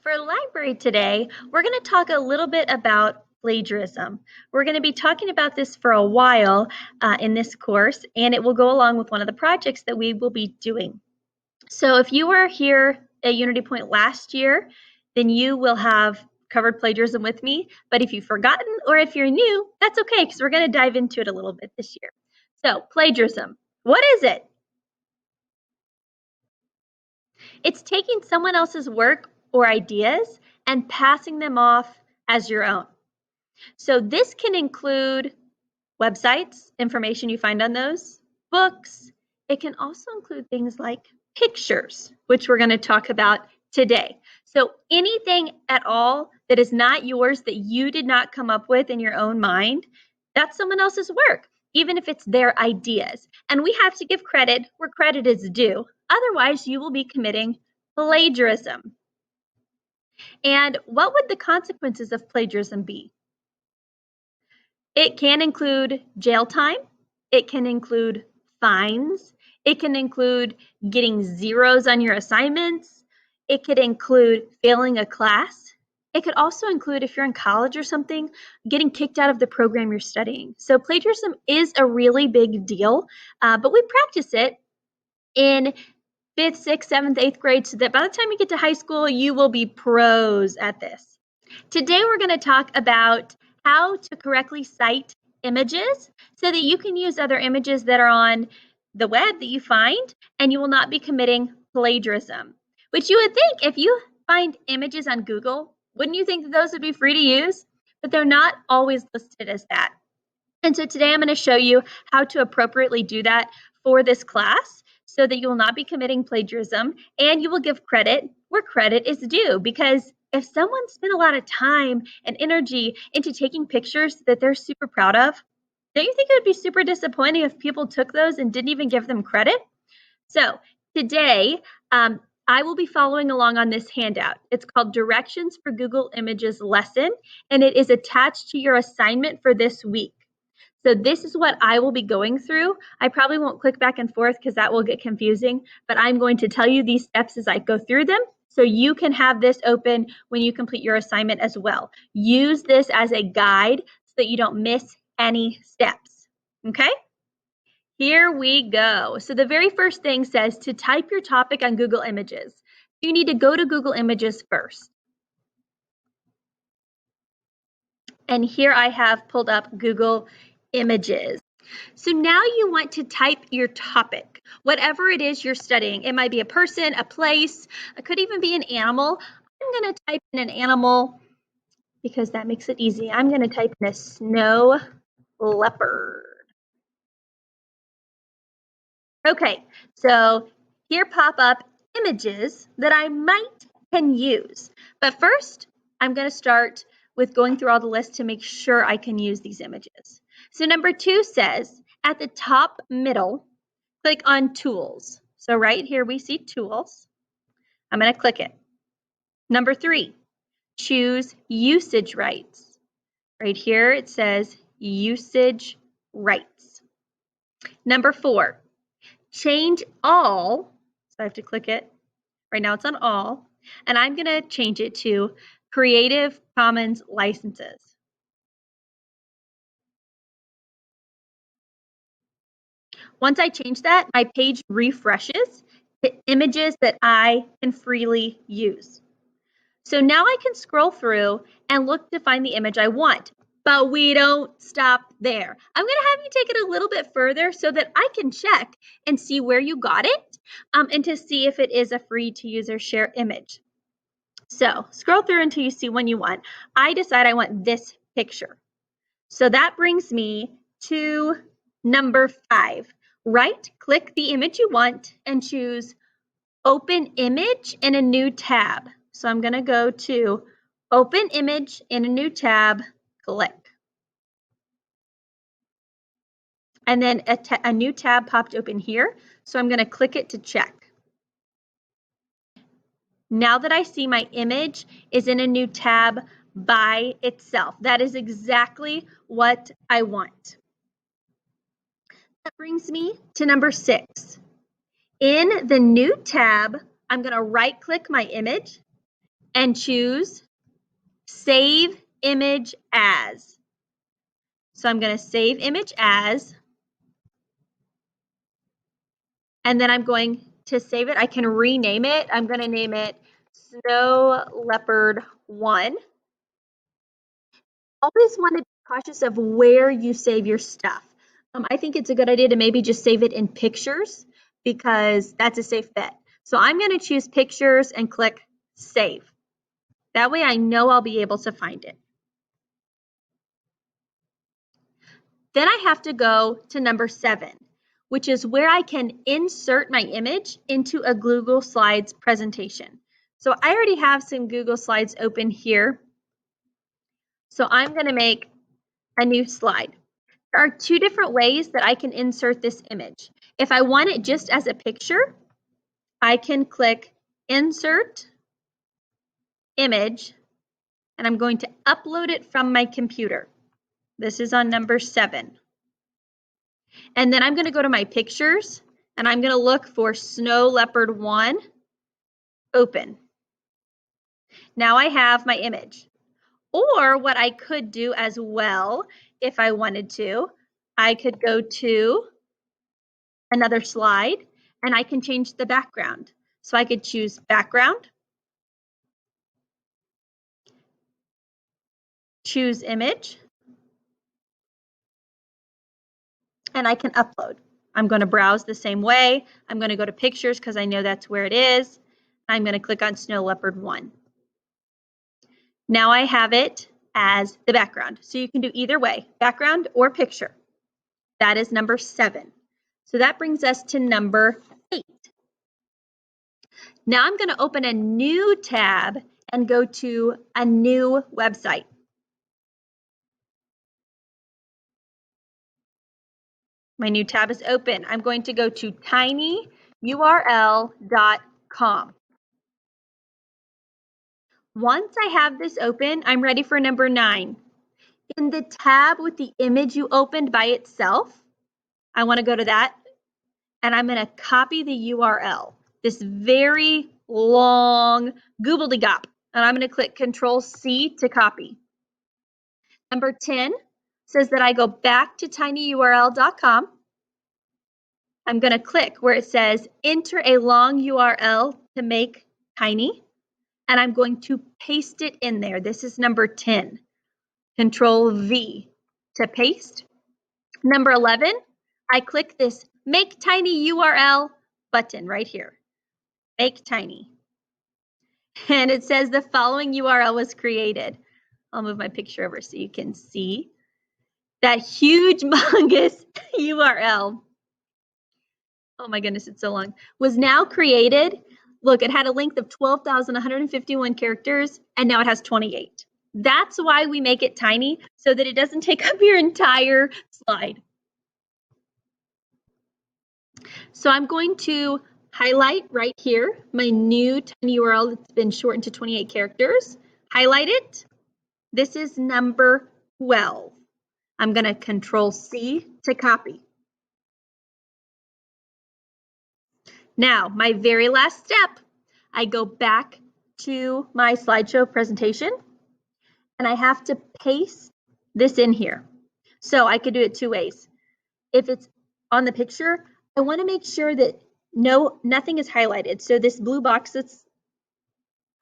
For library today, we're going to talk a little bit about plagiarism. We're going to be talking about this for a while in this course, and it will go along with one of the projects that we will be doing. So if you were here at Unity Point last year, then you will have covered plagiarism with me. But if you've forgotten or if you're new, that's okay because we're going to dive into it a little bit this year. So plagiarism, what is it? It's taking someone else's work or ideas and passing them off as your own. So this can include websites, information you find on those, books. It can also include things like pictures, which we're going to talk about today. So anything at all that is not yours, that you did not come up with in your own mind, that's someone else's work, even if it's their ideas. And we have to give credit where credit is due. Otherwise, you will be committing plagiarism. And what would the consequences of plagiarism be? It can include jail time. It can include fines. It can include getting zeros on your assignments. It could include failing a class. It could also include, if you're in college or something, getting kicked out of the program you're studying. So plagiarism is a really big deal, but we practice it in 5th, 6th, 7th, 8th grade so that by the time you get to high school, you will be pros at this. Today, we're going to talk about how to correctly cite images so that you can use other images that are on the web that you find, and you will not be committing plagiarism. Which you would think, if you find images on Google, wouldn't you think that those would be free to use? But they're not always listed as that. And so today I'm going to show you how to appropriately do that for this class so that you will not be committing plagiarism, and you will give credit where credit is due, because if someone spent a lot of time and energy into taking pictures that they're super proud of, don't you think it would be super disappointing if people took those and didn't even give them credit? So today, I will be following along on this handout. It's called Directions for Google Images Lesson, and it is attached to your assignment for this week. So this is what I will be going through. I probably won't click back and forth because that will get confusing, but I'm going to tell you these steps as I go through them so you can have this open when you complete your assignment as well. Use this as a guide so that you don't miss any steps, okay? Here we go. So the very first thing says to type your topic on Google Images. You need to go to Google Images first. And here I have pulled up Google Images. So now you want to type your topic, whatever it is you're studying. It might be a person, a place, it could even be an animal. I'm going to type in an animal because that makes it easy. I'm going to type in a snow leopard. Okay, so here pop up images that I can use. But first, I'm going to start with going through all the lists to make sure I can use these images. So number 2 says, at the top middle, click on Tools. So right here we see Tools. I'm going to click it. Number 3, choose Usage Rights. Right here it says Usage Rights. Number 4, change all. So I have to click it. Right now it's on all. And I'm going to change it to Creative Commons licenses. Once I change that, my page refreshes to images that I can freely use. So now I can scroll through and look to find the image I want. But we don't stop there. I'm going to have you take it a little bit further so that I can check and see where you got it and to see if it is a free to use or share image. So scroll through until you see one you want. I decide I want this picture. So that brings me to number 5. Right-click the image you want and choose Open Image in a new tab. So I'm going to go to Open Image in a new tab, click. And then a new tab popped open here. So I'm going to click it to check. Now that I see my image is in a new tab by itself, that is exactly what I want. That brings me to number 6. In the new tab, I'm going to right-click my image and choose Save Image As. So I'm going to save image as, and then I'm going to save it. I can rename it. I'm going to name it Snow Leopard 1. Always want to be cautious of where you save your stuff. I think it's a good idea to maybe just save it in pictures because that's a safe bet. So I'm going to choose pictures and click save. That way I know I'll be able to find it. Then I have to go to number 7, which is where I can insert my image into a Google Slides presentation. So I already have some Google Slides open here. So I'm going to make a new slide. There are 2 different ways that I can insert this image. If I want it just as a picture, I can click Insert Image, and I'm going to upload it from my computer. This is on number 7. And then I'm going to go to my pictures, and I'm going to look for Snow Leopard 1, open. Now I have my image. Or what I could do as well, if I wanted to, I could go to another slide, and I can change the background. So I could choose background, choose image, and I can upload. I'm going to browse the same way. I'm going to go to pictures because I know that's where it is. I'm going to click on Snow Leopard 1. Now I have it as the background. So you can do either way, background or picture. That is number 7. So that brings us to number 8. Now I'm going to open a new tab and go to a new website. My new tab is open. I'm going to go to tinyurl.com. Once I have this open, I'm ready for number 9. In the tab with the image you opened by itself, I want to go to that, and I'm going to copy the URL, this very long gobbledygop, and I'm going to click Control-C to copy. Number 10 says that I go back to tinyurl.com. I'm going to click where it says enter a long URL to make tiny, and I'm going to paste it in there. This is number 10. Control-V to paste. Number 11, I click this Make Tiny URL button right here. Make Tiny. And it says the following URL was created. I'll move my picture over so you can see that huge, humongous URL. Oh my goodness, it's so long. Was now created. Look, it had a length of 12,151 characters, and now it has 28. That's why we make it tiny, so that it doesn't take up your entire slide. So I'm going to highlight right here my new tiny URL that's been shortened to 28 characters. Highlight it. This is number 12. I'm going to Control-C to copy. Now, my very last step, I go back to my slideshow presentation, and I have to paste this in here. So I could do it 2 ways. If it's on the picture, I want to make sure that nothing is highlighted. So this blue box that's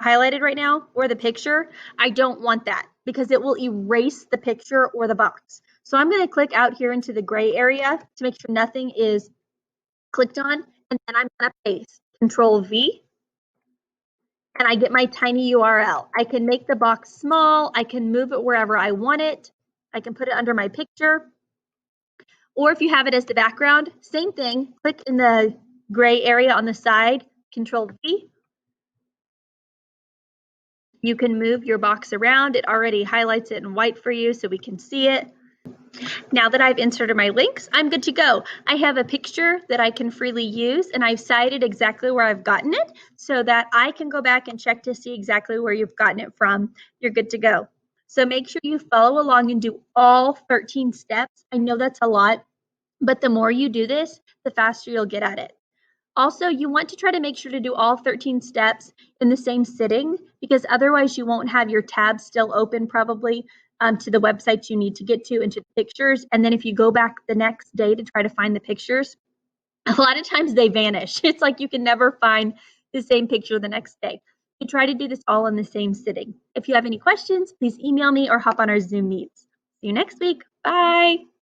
highlighted right now, or the picture, I don't want that because it will erase the picture or the box. So I'm going to click out here into the gray area to make sure nothing is clicked on, and then I'm going to paste Control-V, and I get my tiny URL. I can make the box small. I can move it wherever I want it. I can put it under my picture. Or if you have it as the background, same thing. Click in the gray area on the side, Control-V. You can move your box around. It already highlights it in white for you so we can see it. Now that I've inserted my links, I'm good to go. I have a picture that I can freely use, and I've cited exactly where I've gotten it so that I can go back and check to see exactly where you've gotten it from. You're good to go. So make sure you follow along and do all 13 steps. I know that's a lot, but the more you do this, the faster you'll get at it. Also, you want to try to make sure to do all 13 steps in the same sitting, because otherwise you won't have your tabs still open probably to the websites you need to get to and to the pictures. And then if you go back the next day to try to find the pictures, a lot of times they vanish. It's like you can never find the same picture the next day. You try to do this all in the same sitting. If you have any questions, please email me or hop on our Zoom meets. See you next week. Bye.